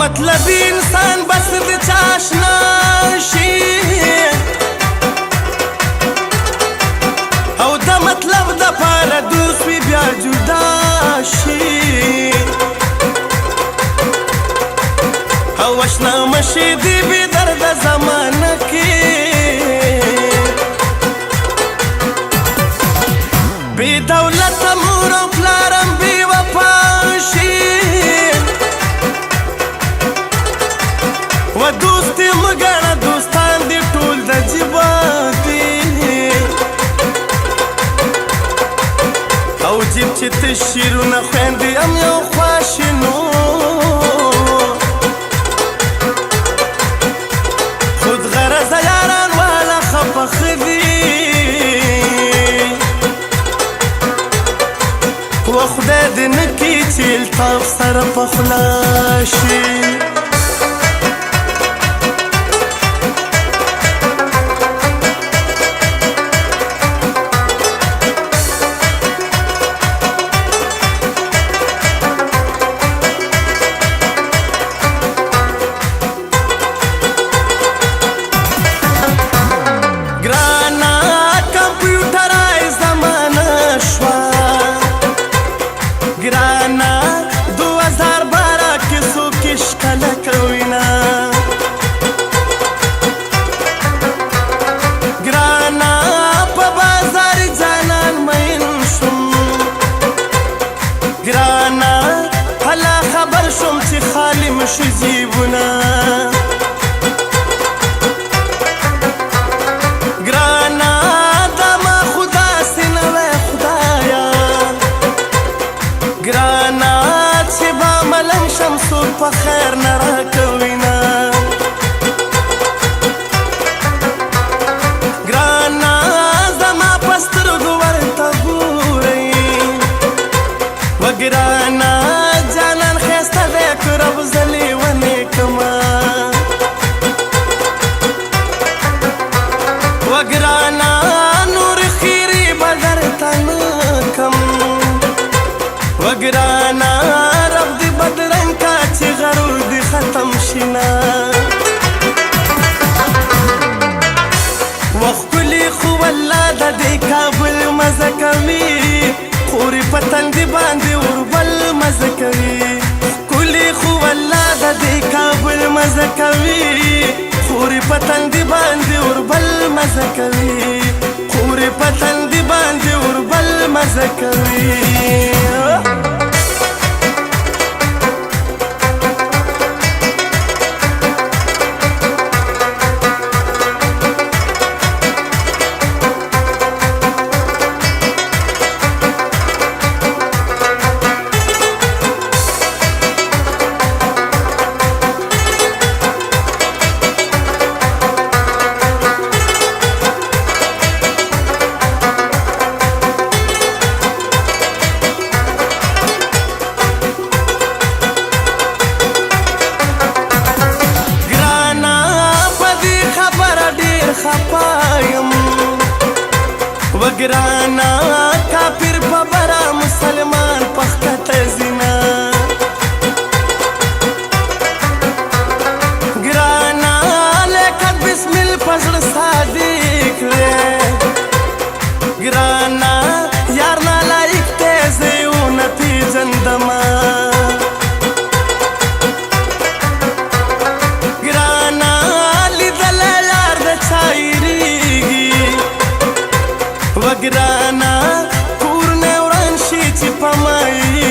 مطلبي انسان بس د چا اشنا شي او د مطلب د پاره دوست وي بیا جدا شي او اشنا مشي دی بی درد زمانه کې بی دولت مور او پلارم بی وفا شي و دوستي مګړه دوستان دي ټول د جیبا دي او جیب چې تشیرونه خويندې هم یو خواشینو خود غرض یاران والا خپخ دي و خدای دې نکي چې الطاف سره پخلا شي شي جیبونه ګرانا دا ما خدا سينوي خدایا ګرانا چې با ملنګ شمسور په خیر نه راکوينا ګرانا زما پسترګو ورته ګوري وګرانا جانان خسته دې کرب زلي ونه کما وګرانا نور خيري بدر تن کم وګرانا رب دې بدرنګ کا چې غرور دې ختم شینا وخلی خو الله د دې کابل مزه کوي خوري پتن دې باندې وربل مزه کوي کلی خو الله د دې کابل مزه کوي خوري پتن دې باندې وربل مزه کوي خوري پتن دې باندې وربل مزه کوي وګرانا کافر ببرا مسلمان پخت زنا ګرانا لیکن بسم الله پزړ صادق وې ګرانا یار نه لایق ته زيونه پیجندما ګرانا لیدل یار د چایریږي وګرانا کور نه وران شي چې پمای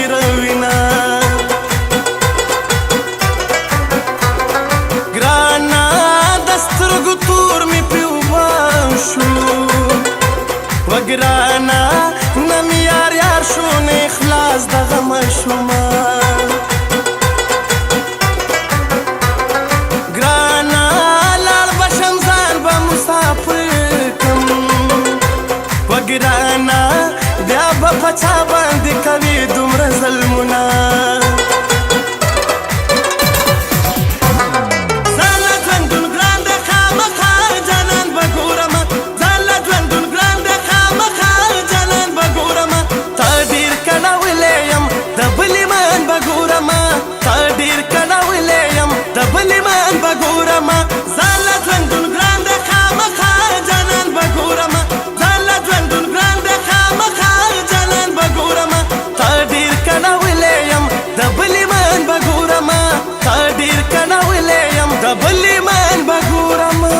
بګورما زاله ژوندون ګران د خامخا جانان بګورما زاله ژوندون ګران د خامخا جانان بګورما تا ډیر کله ویلې یم د بلې من بګورما تا ډیر کله ویلې یم د بلې من بګورما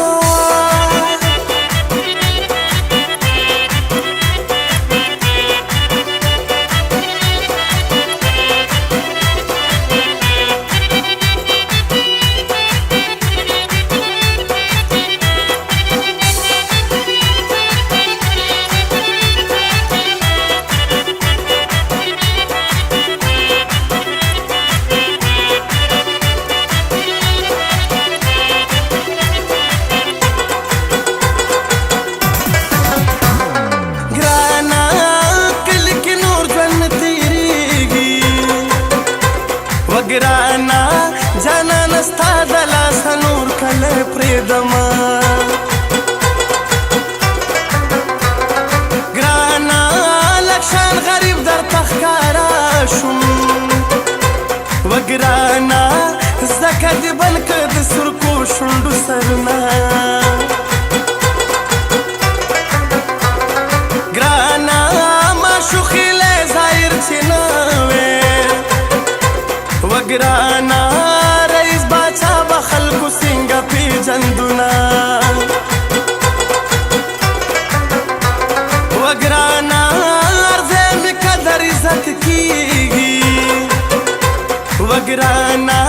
ګرانا جانان ستا د لاسه نور کله پرېږدمه ګرانا لږ شان غریب درته ښکاره شوم وګرانا ځکه دې بل که د سرکو شونډو سرونه ګرانا معشوقي لی ظاهر چې نه وې وګرانا رئیس باچا به خلکو څنګه پیژندونه وګرانا ارزی مې قدر عزت کېږي وګرانا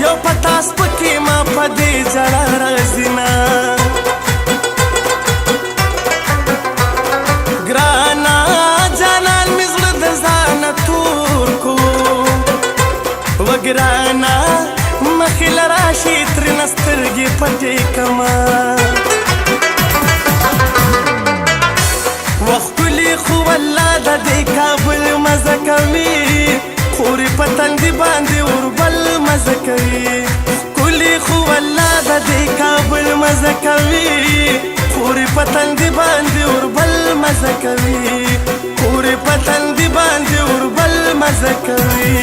یو پتا سپکې ما په دې جړه راځي نه ګرانا جانان مې زړه د ځانه تور کو وګرانا مخې له راشي ترېنه سترګې پټې کړمه وختولي خو والله د دې کابل مزه کوي خورې په تندي باندې اوربل مزه کوي ښکلي خو والله د دې کابل مزه کوي خورې په تندي باندې اوربل مزه کوي خورې په تندي باندې اوربل مزه کوي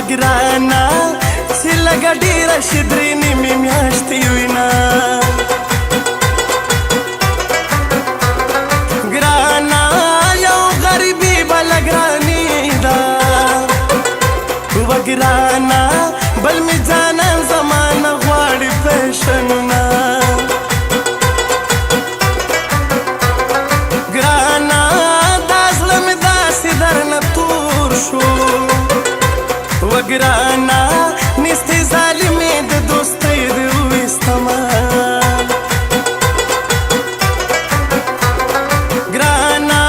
ګرانا چې لږه ډېره شي درې نیمې میاشتې وینا ګرانا یو غریبي بله ګراني ده وګرانا بل مې جانان زمانه غواړي پیشنونه ګرانا دا زړه مې داسې درنه تور شو وګرانا نستې ظالمې د دوستۍ د ویستمه ګرانا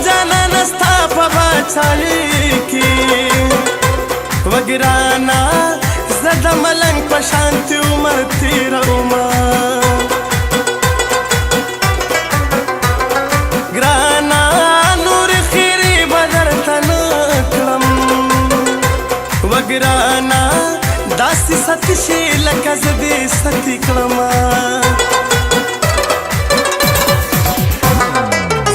جانانه ستا په باچایۍ کې وګرانا زه د ملنګ په شانتې عمر تېرومه ګرانا نورې خیرې به درته نه کړم وګرانا داسې ستې شي لکه زه دې ستې کړمه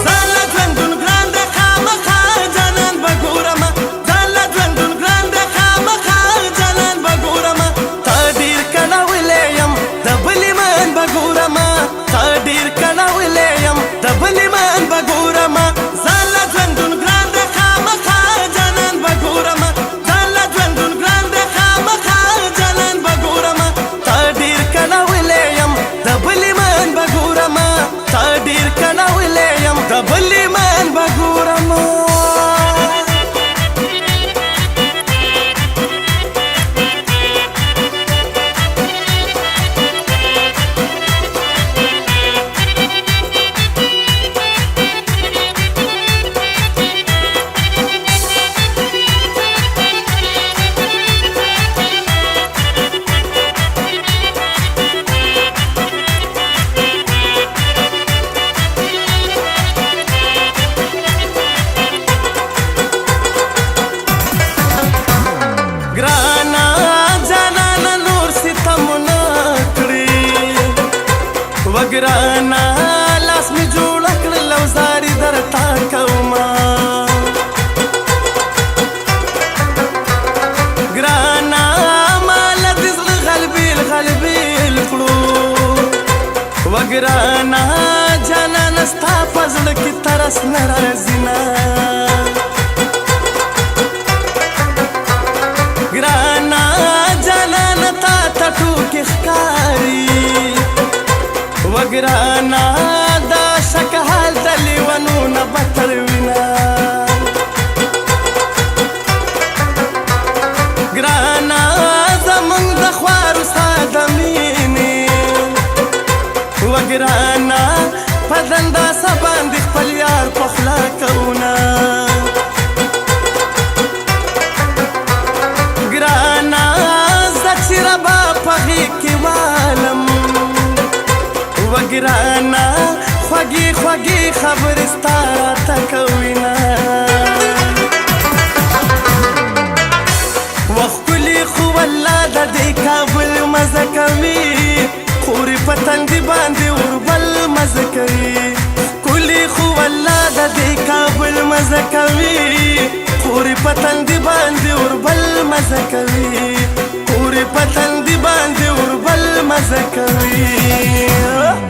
زاله ژوندون ګران د خامخا جانان بګورمه زاله ژوندون ګران د خامخا جانان بګورمه تا ډېر کله ویلې یم د بلې من بګورمه تا ډېر کله ویلې یم د بلې من بګورمه زاله ژوندون ګران د خامخا جانان بګورمه جانان بګورمه تا ډېر کله ویلې یم وګرانا جانان ستا په زړه کې ترس نه راځي نه ګرانا جانان تا ته ټوکې ښکاري وګرانا دا شک حال د لیونونه بتر وینا ګرانا زمونږ د خوارو ستا د مینې وګرانا په دنداسه باندې خپل یار په خوله کوونه ګرانا زه چې ربا په غېږ کې والم وګرانا خوږې خوږې خبرې ستا راته کوینه وخت ښکلي خو والله د دې کابل مزه کوي خورې په تندي باندې اوربل مزه کوي ښکلي خو والله د دې کابل مزه کوي خورې په تندي باندې اوربل مزه کوي خورې په تندي باندې اوربل مزه کوي